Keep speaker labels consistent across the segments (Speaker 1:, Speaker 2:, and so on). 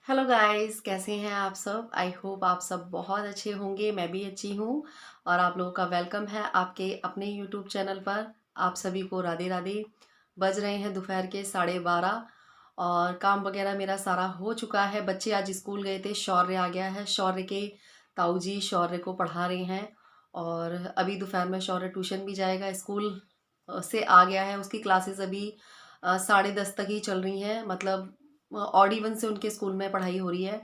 Speaker 1: Hello guys, कैसे हैं आप सब। आई होप आप सब बहुत अच्छे होंगे। मैं भी अच्छी हूँ और आप लोगों का वेलकम है आपके अपने यूट्यूब चैनल पर। आप सभी को राधे राधे। बज रहे हैं दोपहर के 12:30 और काम वगैरह मेरा सारा हो चुका है। बच्चे आज स्कूल गए थे, शौर्य आ गया है। शौर्य के ताऊ जी शौर्य को पढ़ा रहे हैं और अभी दोपहर में शौर्य ट्यूशन भी जाएगा। स्कूल से आ गया है, उसकी क्लासेस अभी 10:30 तक ही चल रही हैं। मतलब ऑड इवन से उनके स्कूल में पढ़ाई हो रही है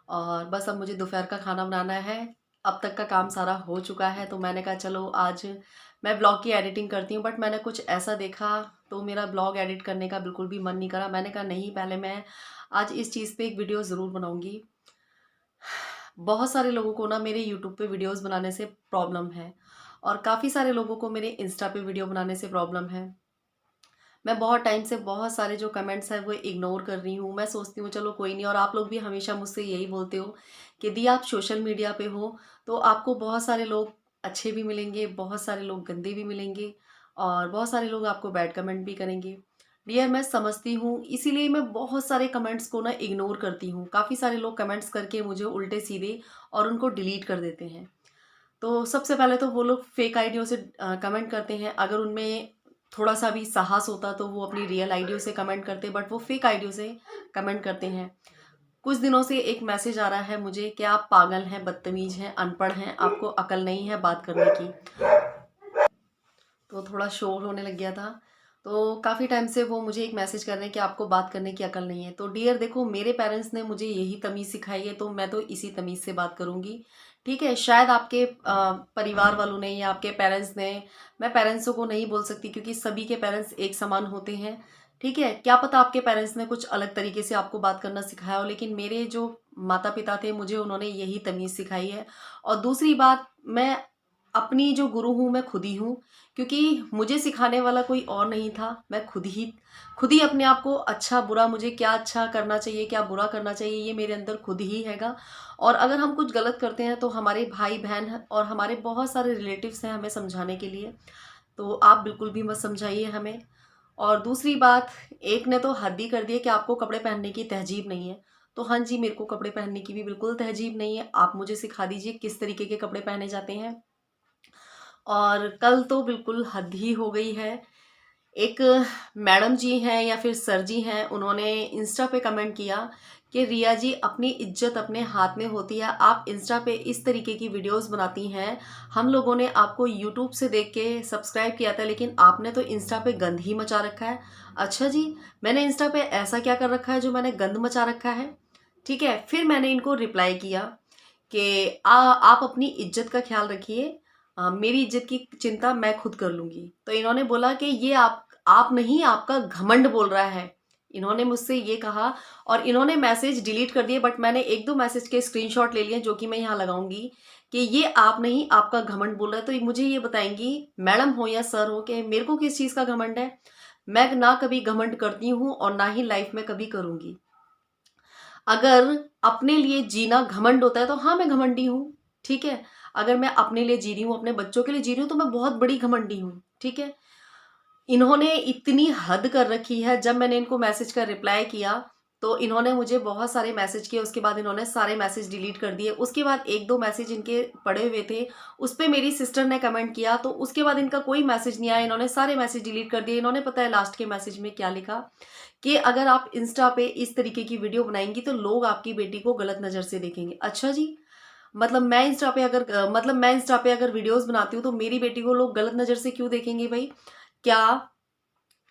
Speaker 1: और बस अब मुझे दोपहर का खाना बनाना है। अब तक का काम सारा हो चुका है तो मैंने कहा चलो आज मैं ब्लॉग की एडिटिंग करती हूँ। बट मैंने कुछ ऐसा देखा तो मेरा ब्लॉग एडिट करने का बिल्कुल भी मन नहीं करा। मैंने कहा नहीं, पहले मैं आज इस चीज़ पे एक वीडियो ज़रूर बनाऊंगी। बहुत सारे लोगों को ना मेरे यूट्यूब पे वीडियोस बनाने से प्रॉब्लम है और काफ़ी सारे लोगों को मेरे इंस्टा पे वीडियो बनाने से प्रॉब्लम है। मैं बहुत टाइम से बहुत सारे जो कमेंट्स हैं वो इग्नोर कर रही हूँ। मैं सोचती हूँ चलो कोई नहीं। और आप लोग भी हमेशा मुझसे यही बोलते हो कि दी आप सोशल मीडिया पे हो तो आपको बहुत सारे लोग अच्छे भी मिलेंगे, बहुत सारे लोग गंदे भी मिलेंगे और बहुत सारे लोग आपको बैड कमेंट भी करेंगे। डियर, मैं समझती हूँ, इसीलिए मैं बहुत सारे कमेंट्स को ना इग्नोर करती हूँ। काफ़ी सारे लोग कमेंट्स करके मुझे उल्टे सीधे और उनको डिलीट कर देते हैं। तो सबसे पहले तो वो लोग फेक आईडियों से कमेंट करते हैं। अगर उनमें थोड़ा सा भी साहस होता तो वो अपनी रियल आईडियो से कमेंट करते, बट वो फेक आईडियो से कमेंट करते हैं। कुछ दिनों से एक मैसेज आ रहा है मुझे कि आप पागल हैं, बदतमीज हैं, अनपढ़ हैं, आपको अकल नहीं है बात करने की। तो थोड़ा शोर होने लग गया था। तो काफ़ी टाइम से वो मुझे एक मैसेज कर रहे हैं कि आपको बात करने की अकल नहीं है। तो डियर देखो, मेरे पेरेंट्स ने मुझे यही तमीज़ सिखाई है तो मैं तो इसी तमीज़ से बात करूँगी। ठीक है, शायद आपके परिवार वालों ने या आपके पेरेंट्स ने, मैं पेरेंट्सों को नहीं बोल सकती क्योंकि सभी के पेरेंट्स एक समान होते हैं। ठीक है, क्या पता आपके पेरेंट्स ने कुछ अलग तरीके से आपको बात करना सिखाया हो, लेकिन मेरे जो माता पिता थे मुझे उन्होंने यही तमीज़ सिखाई है। और दूसरी बात, मैं अपनी जो गुरु हूँ मैं खुद ही हूँ, क्योंकि मुझे सिखाने वाला कोई और नहीं था। मैं खुद ही अपने आप को अच्छा बुरा, मुझे क्या अच्छा करना चाहिए क्या बुरा करना चाहिए, ये मेरे अंदर खुद ही हैगा। और अगर हम कुछ गलत करते हैं तो हमारे भाई बहन और हमारे बहुत सारे रिलेटिव्स हैं हमें समझाने के लिए। तो आप बिल्कुल भी मत समझाइए हमें। और दूसरी बात, एक ने तो हद ही कर दिया कि आपको कपड़े पहनने की तहजीब नहीं है। तो हाँ जी, मेरे को कपड़े पहनने की भी बिल्कुल तहजीब नहीं है। आप मुझे सिखा दीजिए किस तरीके के कपड़े पहने जाते हैं। और कल तो बिल्कुल हद ही हो गई है। एक मैडम जी हैं या फिर सर जी हैं, उन्होंने इंस्टा पे कमेंट किया कि रिया जी, अपनी इज्जत अपने हाथ में होती है। आप इंस्टा पे इस तरीके की वीडियोस बनाती हैं। हम लोगों ने आपको यूट्यूब से देख के सब्सक्राइब किया था, लेकिन आपने तो इंस्टा पे गंद ही मचा रखा है। अच्छा जी, मैंने इंस्टा पे ऐसा क्या कर रखा है जो मैंने गंद मचा रखा है? ठीक है, फिर मैंने इनको रिप्लाई किया कि आप अपनी इज्जत का ख्याल रखिए। मेरी इज्जत की चिंता मैं खुद कर लूंगी। तो इन्होंने बोला कि ये आप नहीं, आपका घमंड बोल रहा है। इन्होंने मुझसे ये कहा और इन्होंने मैसेज डिलीट कर दिए। बट मैंने एक दो मैसेज के स्क्रीनशॉट ले लिए जो कि मैं यहाँ लगाऊंगी कि ये आप नहीं, आपका घमंड बोल रहा है। तो मुझे ये बताएंगी, मैडम हो या सर हो, कि मेरे को किस चीज़ का घमंड है? मैं ना कभी घमंड करती हूँ और ना ही लाइफ में कभी करूंगी। अगर अपने लिए जीना घमंड होता है तो हाँ, मैं घमंडी हूँ। ठीक है, अगर मैं अपने लिए जी रही हूँ, अपने बच्चों के लिए जी रही हूँ, तो मैं बहुत बड़ी घमंडी हूँ। ठीक है, इन्होंने इतनी हद कर रखी है। जब मैंने इनको मैसेज का रिप्लाई किया तो इन्होंने मुझे बहुत सारे मैसेज किए। उसके बाद इन्होंने सारे मैसेज डिलीट कर दिए। उसके बाद एक दो मैसेज इनके पड़े हुए थे, उस पर मेरी सिस्टर ने कमेंट किया, तो उसके बाद इनका कोई मैसेज नहीं आया। इन्होंने सारे मैसेज डिलीट कर दिए। इन्होंने पता है लास्ट के मैसेज में क्या लिखा कि अगर आप इंस्टा पे इस तरीके की वीडियो बनाएंगी तो लोग आपकी बेटी को गलत नज़र से देखेंगे। अच्छा जी, मतलब मैं इंस्टा पे अगर वीडियोस बनाती हूँ तो मेरी बेटी को लोग गलत नज़र से क्यों देखेंगे भाई? क्या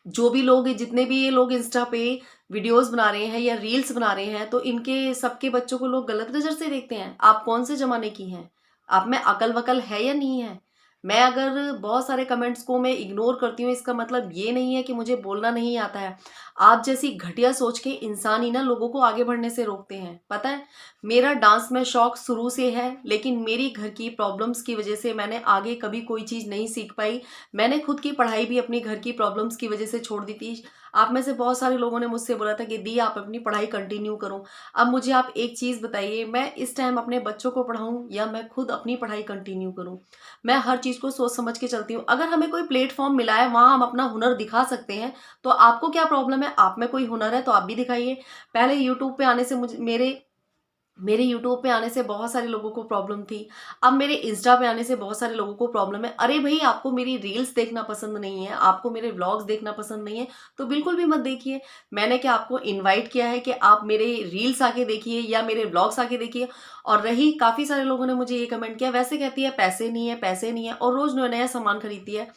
Speaker 1: जो भी लोग, जितने भी ये लोग इंस्टा पे वीडियोस बना रहे हैं या रील्स बना रहे हैं, तो इनके सबके बच्चों को लोग गलत नज़र से देखते हैं? आप कौन से ज़माने की हैं? आप में अकल वकल है या नहीं है? मैं अगर बहुत सारे कमेंट्स को मैं इग्नोर करती हूँ, इसका मतलब ये नहीं है कि मुझे बोलना नहीं आता है। आप जैसी घटिया सोच के इंसान ही ना लोगों को आगे बढ़ने से रोकते हैं। पता है, मेरा डांस में शौक शुरू से है, लेकिन मेरी घर की प्रॉब्लम्स की वजह से मैंने आगे कभी कोई चीज़ नहीं सीख पाई। मैंने खुद की पढ़ाई भी अपनी घर की प्रॉब्लम्स की वजह से छोड़ दी थी। आप में से बहुत सारे लोगों ने मुझसे बोला था कि दी आप अपनी पढ़ाई कंटिन्यू करो। अब मुझे आप एक चीज़ बताइए, मैं इस टाइम अपने बच्चों को पढ़ाऊँ या मैं खुद अपनी पढ़ाई कंटिन्यू करूँ? मैं हर चीज़ को सोच समझ के चलती हूँ। अगर हमें कोई प्लेटफॉर्म मिला है, वहाँ हम अपना हुनर दिखा सकते हैं, तो आपको क्या प्रॉब्लम है है, आप में कोई हुनर है तो आप भी दिखाइए। पहले यूट्यूब पे आने से मेरे यूट्यूब पे आने से बहुत सारे लोगों को प्रॉब्लम थी। अब मेरे इंस्टा पे आने से बहुत सारे लोगों को प्रॉब्लम है। अरे भई, आपको मेरी रील्स देखना पसंद नहीं है, आपको मेरे व्लॉग्स देखना पसंद नहीं है, तो बिल्कुल भी मत देखिए। मैंने क्या आपको इनवाइट किया है कि आप मेरे रील्स आके देखिए या मेरे व्लॉग्स आके देखिए? और रही, काफ़ी सारे लोगों ने मुझे ये कमेंट किया, वैसे कहती है पैसे नहीं है, पैसे नहीं है, और रोज़ नया सामान खरीदती है।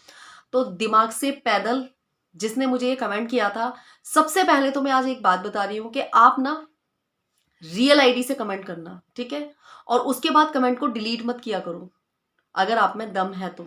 Speaker 1: तो दिमाग से पैदल, जिसने मुझे ये कमेंट किया था, सबसे पहले तो मैं आज एक बात बता रही हूँ कि आप ना रियल आईडी से कमेंट करना, ठीक है? और उसके बाद कमेंट को डिलीट मत किया करो, अगर आप में दम है तो।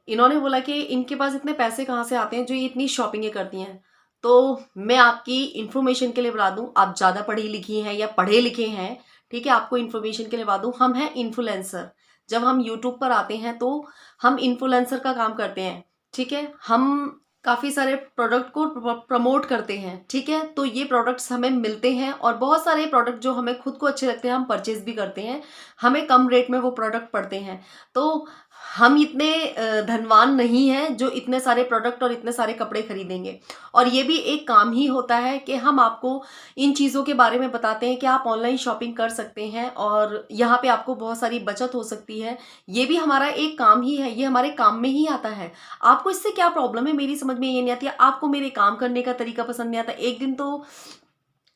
Speaker 1: इन्होंने बोला कि इनके पास इतने पैसे कहाँ से आते हैं जो ये इतनी शॉपिंगें करती हैं। तो मैं आपकी इन्फॉर्मेशन के लिए बता दूं, आप ज़्यादा पढ़ी लिखी हैं या पढ़े लिखे हैं, ठीक है? आपको इन्फॉर्मेशन के लिए बता दूं, हम हैं इन्फ्लुएंसर। जब हम यूट्यूब पर आते हैं तो हम इन्फ्लुएंसर का काम करते हैं, ठीक है? हम काफ़ी सारे प्रोडक्ट को प्रमोट करते हैं, ठीक है? तो ये प्रोडक्ट्स हमें मिलते हैं और बहुत सारे प्रोडक्ट जो हमें खुद को अच्छे लगते हैं हम परचेज भी करते हैं। हमें कम रेट में वो प्रोडक्ट पड़ते हैं। तो हम इतने धनवान नहीं हैं जो इतने सारे प्रोडक्ट और इतने सारे कपड़े खरीदेंगे। और ये भी एक काम ही होता है कि हम आपको इन चीज़ों के बारे में बताते हैं कि आप ऑनलाइन शॉपिंग कर सकते हैं और यहाँ पे आपको बहुत सारी बचत हो सकती है। ये भी हमारा एक काम ही है, ये हमारे काम में ही आता है। आपको इससे क्या प्रॉब्लम है, मेरी समझ में ये नहीं आती है। आपको मेरे काम करने का तरीका पसंद नहीं आता। एक दिन तो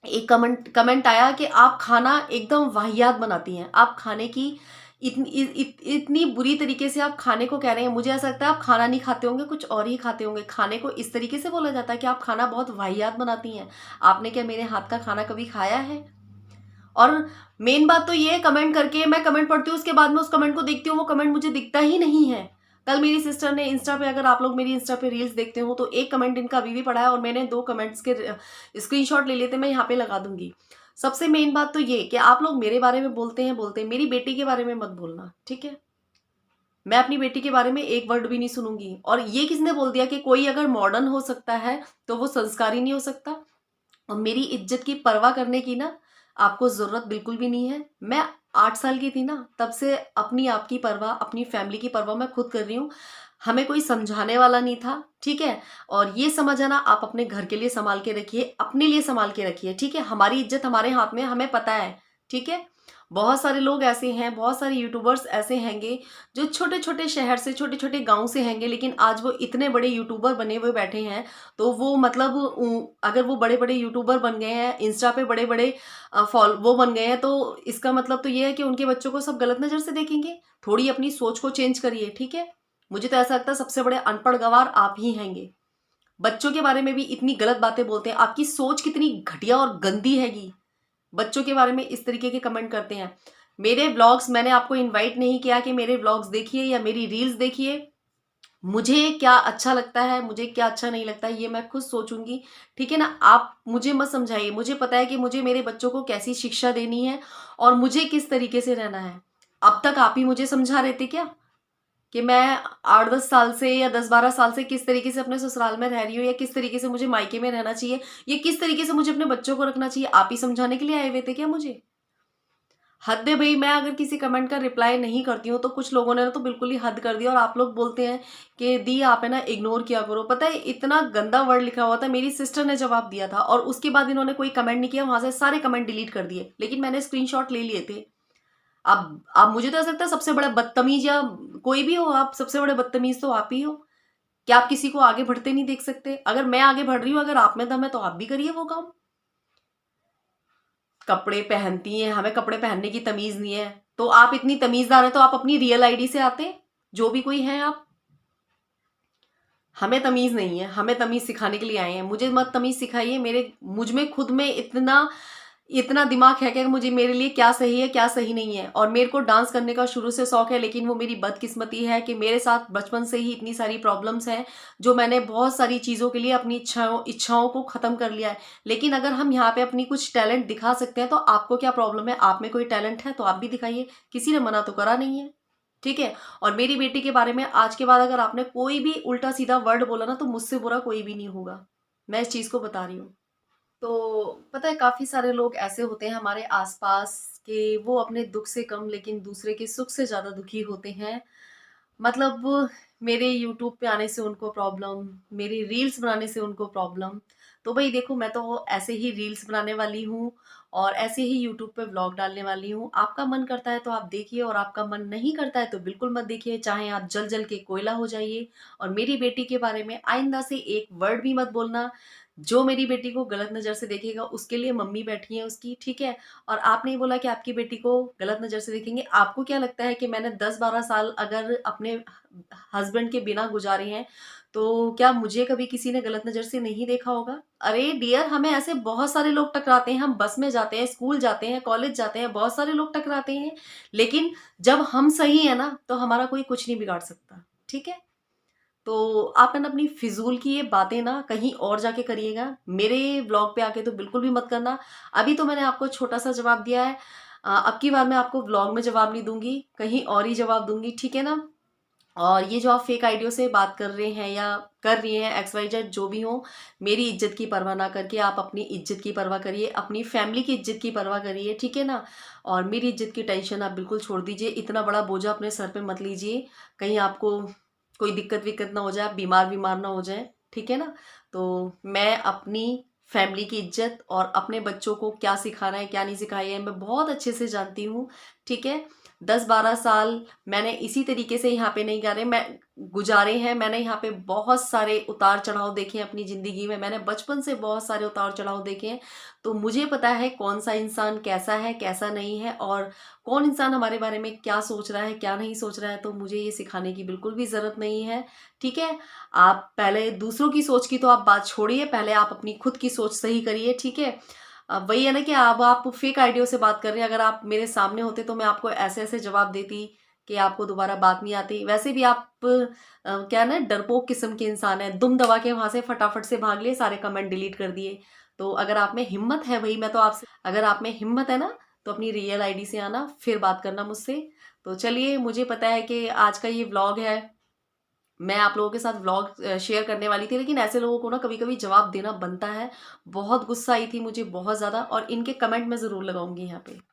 Speaker 1: एक कमेंट आया कि आप खाना एकदम वाहियात बनाती हैं। आप खाने की इतनी बुरी तरीके से आप खाने को कह रहे हैं। मुझे ऐसा लगता है आप खाना नहीं खाते होंगे, कुछ और ही खाते होंगे। खाने को इस तरीके से बोला जाता है कि आप खाना बहुत वाहियात बनाती हैं। आपने क्या मेरे हाथ का खाना कभी खाया है? और मेन बात तो ये है, कमेंट करके मैं कमेंट पढ़ती हूँ, उसके बाद में उस कमेंट को देखती हूँ, वो कमेंट मुझे दिखता ही नहीं है। कल मेरी सिस्टर ने इंस्टा पे, अगर आप लोग मेरी इंस्टा पे रील्स देखते हो तो एक कमेंट इनका अभी भी पड़ा है और मैंने 2 कमेंट्स के स्क्रीनशॉट ले लिए थे, मैं यहाँ पे लगा दूंगी। सबसे मेन बात तो ये कि आप लोग मेरे बारे में बोलते हैं, मेरी बेटी के बारे में मत बोलना, ठीक है? मैं अपनी बेटी के बारे में एक वर्ड भी नहीं सुनूंगी। और ये किसने बोल दिया कि कोई अगर मॉडर्न हो सकता है तो वो संस्कारी नहीं हो सकता? और मेरी इज्जत की परवाह करने की ना आपको ज़रूरत बिल्कुल भी नहीं है। मैं 8 साल की थी ना, तब से अपनी आप की परवाह, अपनी फैमिली की परवाह मैं खुद कर रही हूँ। हमें कोई समझाने वाला नहीं था, ठीक है? और ये समझ आना, आप अपने घर के लिए सँभाल के रखिए, अपने लिए सँभाल के रखिए, ठीक है? हमारी इज्जत हमारे हाथ में है, हमें पता है, ठीक है? बहुत सारे लोग ऐसे हैं, बहुत सारे यूट्यूबर्स ऐसे हैंगे जो छोटे-छोटे शहर से, छोटे-छोटे गाँव से हैंगे, लेकिन आज वो इतने बड़े यूट्यूबर बने हुए बैठे हैं। तो वो मतलब अगर वो बड़े-बड़े यूट्यूबर बन गए हैं, इंस्टा पे बड़े-बड़े वो बन गए हैं, तो इसका मतलब तो ये है कि उनके बच्चों को सब गलत नज़र से देखेंगे। थोड़ी अपनी सोच को चेंज करिए, ठीक है? मुझे तो ऐसा लगता है सबसे बड़े अनपढ़ गँवार आप ही हैंगे। बच्चों के बारे में भी इतनी गलत बातें बोलते हैं। आपकी सोच कितनी घटिया और गंदी हैगी। बच्चों के बारे में इस तरीके के कमेंट करते हैं। मेरे व्लॉग्स, मैंने आपको इनवाइट नहीं किया कि मेरे व्लॉग्स देखिए या मेरी रील्स देखिए। मुझे क्या अच्छा लगता है, मुझे क्या अच्छा नहीं लगता है, ये मैं खुद सोचूँगी, ठीक है ना? आप मुझे मत समझाइए। मुझे पता है कि मुझे मेरे बच्चों को कैसी शिक्षा देनी है और मुझे किस तरीके से रहना है। अब तक आप ही मुझे समझा रहे थे क्या? कि मैं 8-10 साल से या 10-12 साल से किस तरीके से अपने ससुराल में रह रही हूँ या किस तरीके से मुझे मायके में रहना चाहिए, या किस तरीके से मुझे अपने बच्चों को रखना चाहिए, आप ही समझाने के लिए आए हुए थे क्या मुझे? हद है भई। मैं अगर किसी कमेंट का रिप्लाई नहीं करती हूँ तो कुछ लोगों ने तो बिल्कुल ही हद कर दी, और आप लोग बोलते हैं कि दी आप है ना इग्नोर किया करो। पता है इतना गंदा वर्ड लिखा हुआ था, मेरी सिस्टर ने जवाब दिया था और उसके बाद इन्होंने कोई कमेंट नहीं किया, वहाँ से सारे कमेंट डिलीट कर दिए। लेकिन मैंने स्क्रीनशॉट ले लिए थे। अब मुझे तो ऐसा लगता है सबसे बड़ा बदतमीज, या कोई भी हो आप, सबसे बड़े बदतमीज तो आप ही हो। क्या आप किसी को आगे बढ़ते नहीं देख सकते? अगर मैं आगे बढ़ रही हूँ, अगर आप में दम है तो आप भी करिए वो काम। कपड़े पहनती हैं, हमें कपड़े पहनने की तमीज नहीं है, तो आप इतनी तमीजदार हैं तो आप अपनी रियल आईडी से आते, जो भी कोई है आप। हमें तमीज नहीं है, हमें तमीज सिखाने के लिए आए हैं। मुझे मत तमीज सिखाइए। मुझ में खुद में इतना इतना दिमाग है कि मुझे, मेरे लिए क्या सही है क्या सही नहीं है। और मेरे को डांस करने का शुरू से शौक है, लेकिन वो मेरी बदकिस्मती है कि मेरे साथ बचपन से ही इतनी सारी प्रॉब्लम्स हैं, जो मैंने बहुत सारी चीज़ों के लिए अपनी इच्छाओं को ख़त्म कर लिया है। लेकिन अगर हम यहाँ पे अपनी कुछ टैलेंट दिखा सकते हैं तो आपको क्या प्रॉब्लम है? आप में कोई टैलेंट है तो आप भी दिखाइए, किसी ने मना तो करा नहीं है, ठीक है? और मेरी बेटी के बारे में आज के बाद अगर आपने कोई भी उल्टा सीधा वर्ड बोला ना, तो मुझसे बुरा कोई भी नहीं होगा। मैं इस चीज़ को बता रही हूँ। तो पता है काफ़ी सारे लोग ऐसे होते हैं हमारे आसपास के, वो अपने दुख से कम लेकिन दूसरे के सुख से ज़्यादा दुखी होते हैं। मतलब मेरे यूट्यूब पे आने से उनको प्रॉब्लम, मेरी रील्स बनाने से उनको प्रॉब्लम। तो भाई देखो, मैं तो ऐसे ही रील्स बनाने वाली हूँ और ऐसे ही यूट्यूब पे व्लॉग डालने वाली हूँ। आपका मन करता है तो आप देखिए, और आपका मन नहीं करता है तो बिल्कुल मत देखिए, चाहे आप जल जल के कोयला हो जाइए। और मेरी बेटी के बारे में आइंदा से एक वर्ड भी मत बोलना। जो मेरी बेटी को गलत नज़र से देखेगा, उसके लिए मम्मी बैठी है उसकी, ठीक है? और आपने बोला कि आपकी बेटी को गलत नज़र से देखेंगे। आपको क्या लगता है कि मैंने 10-12 साल अगर अपने हस्बैंड के बिना गुज़ारे हैं, तो क्या मुझे कभी किसी ने गलत नज़र से नहीं देखा होगा? अरे डियर, हमें ऐसे बहुत सारे लोग टकराते हैं, हम बस में जाते हैं, स्कूल जाते हैं, कॉलेज जाते हैं, बहुत सारे लोग टकराते हैं। लेकिन जब हम सही हैं ना, तो हमारा कोई कुछ नहीं बिगाड़ सकता, ठीक है? तो आप है ना अपनी फ़िज़ूल की ये बातें ना कहीं और जाके करिएगा, मेरे व्लॉग पे आके तो बिल्कुल भी मत करना। अभी तो मैंने आपको छोटा-सा जवाब दिया है, अब की बार मैं आपको व्लॉग में जवाब नहीं दूँगी, कहीं और ही जवाब दूँगी, ठीक है ना? और ये जो आप फेक आइडियो से बात कर रहे हैं या कर रही हैं, एक्स वाई जेड जो भी हो, मेरी इज्जत की परवाह ना करके आप अपनी इज्जत की परवाह करिए, अपनी फैमिली की इज्जत की परवाह करिए, ठीक है ना? और मेरी इज्जत की टेंशन आप बिल्कुल छोड़ दीजिए, इतना बड़ा बोझ अपने सर पे मत लीजिए, कहीं आपको कोई दिक्कत विक्कत ना हो जाए, आप बीमार ना हो जाए, ठीक है ना? तो मैं अपनी फैमिली की इज्जत और अपने बच्चों को क्या सिखाना है, क्या नहीं सिखाया है, मैं बहुत अच्छे से जानती हूँ, ठीक है? 10-12 साल मैंने इसी तरीके से यहाँ पे नहीं गुजारे हैं। मैंने यहाँ पे बहुत सारे उतार-चढ़ाव देखे हैं अपनी ज़िंदगी में। मैंने बचपन से बहुत सारे उतार-चढ़ाव देखे हैं। तो मुझे पता है कौन-सा इंसान कैसा है, कैसा नहीं है, और कौन इंसान हमारे बारे में क्या सोच रहा है, क्या नहीं सोच रहा है। तो मुझे ये सिखाने की बिल्कुल भी ज़रूरत नहीं है, ठीक है? आप पहले दूसरों की सोच की तो आप बात छोड़िए, पहले आप अपनी खुद की सोच सही करिए, ठीक है? अब वही है ना कि अब आप फेक आइडियो से बात कर रहे हैं। अगर आप मेरे सामने होते तो मैं आपको ऐसे-ऐसे जवाब देती कि आपको दोबारा बात नहीं आती। वैसे भी आप क्या है ना, डरपोक किस्म के इंसान हैं। दुम दबा के वहाँ से फटाफट से भाग लिए, सारे कमेंट डिलीट कर दिए। तो अगर आप में हिम्मत है, वही मैं तो आपसे, अगर आप में हिम्मत है ना, तो अपनी रियल आईडी से आना, फिर बात करना मुझसे। तो चलिए, मुझे पता है कि आज का ये व्लॉग है, मैं आप लोगों के साथ व्लॉग शेयर करने वाली थी, लेकिन ऐसे लोगों को ना कभी-कभी जवाब देना बनता है। बहुत गुस्सा आई थी मुझे, बहुत ज़्यादा, और इनके कमेंट मैं ज़रूर लगाऊँगी यहाँ पे।